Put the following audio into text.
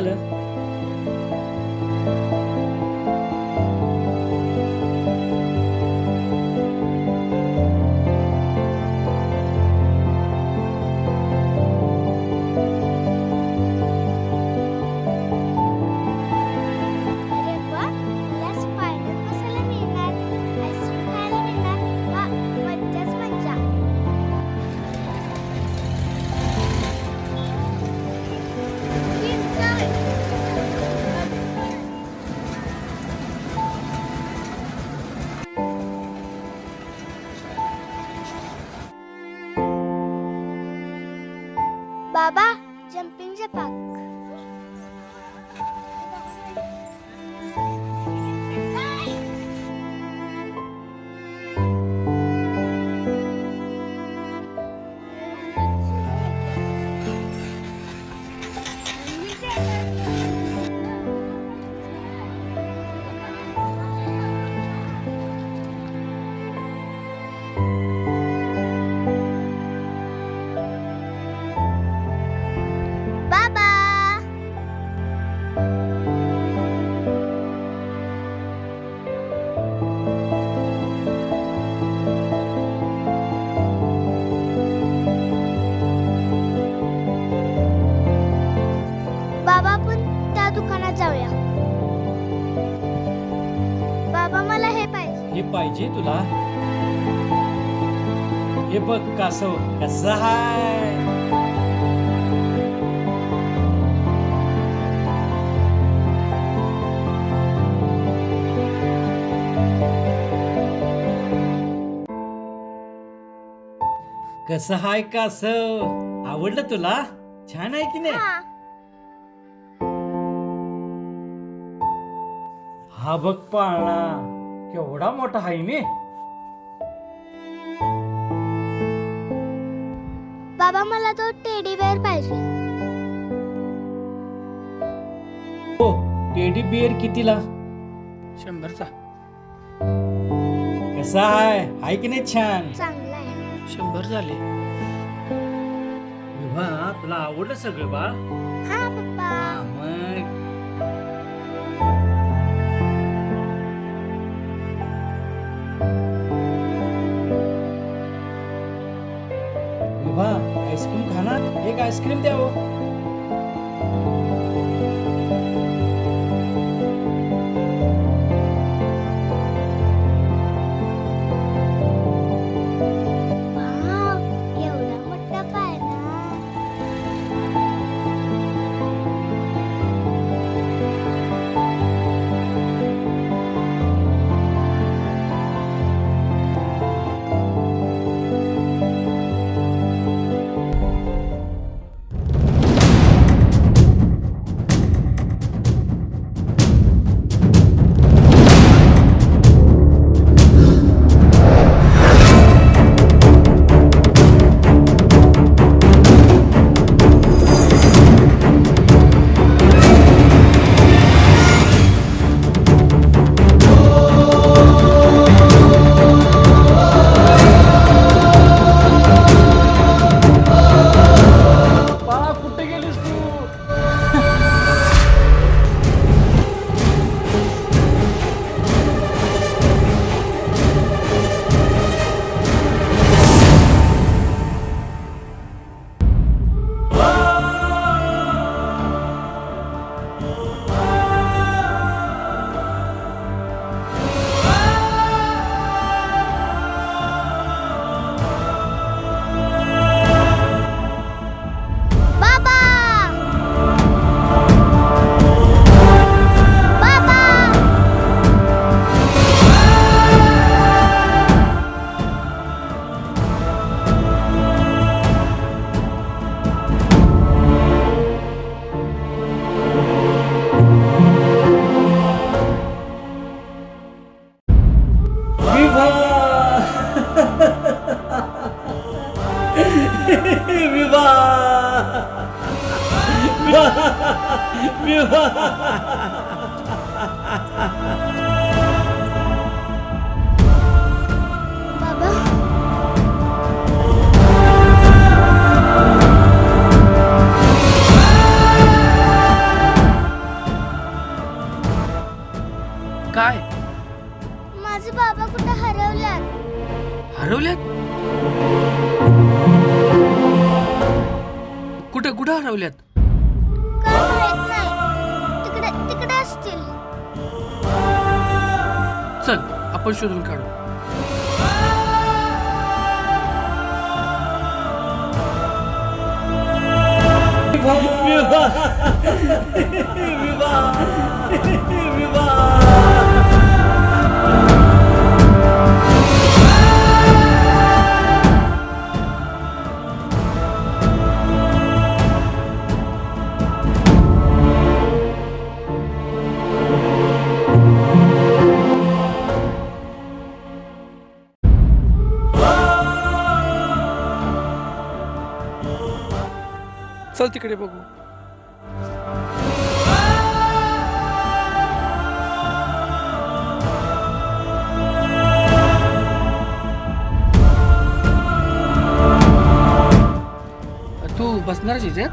झालं? अरे वा, मला स्पायडर बसायला मिळणार, आईस्क्रीम खायला मिळणार. वा, मज्जाच मज्जा. बाबा, जम्पिंग जपाक. बाबा, बाबा आपण त्या दुकानात जाऊया. बाबा मला हे पाहिजे. हे पाहिजे तुला? हे बघ कासव कसा हाय. कसं हाय कासव? आवडलं तुला? छान आहे की नाही? हा, हा बघ पाळणा केवढा मोठा आहे ने. बाबा मला तो टेडी बेअर पाहिजे. हो, टेडी बिअर कितीला? 100चा. कसा आहे की नाही छान? चांगला आहे. 100 झाले. विभा, तुला आवडलं सगळं बा? हा पप्पा. मग विभा, आईस्क्रीम खाणार? एक आईस्क्रीम द्यावं. वाव, एवढा मोठा पाळणा. बाळा, कुठे गेलीस तू? बाबा, बाबा. विभा, विभा, विभा, बाबा, पप्पा कुठे हरवल्यात? हरवल्यात? कुठं कुठं हरवल्यात? काय माहित नाही. तिकडे तिकडे असतील. चल आपण शोधून काढू. चल तिकडे बघू. तू बसणारच इथे?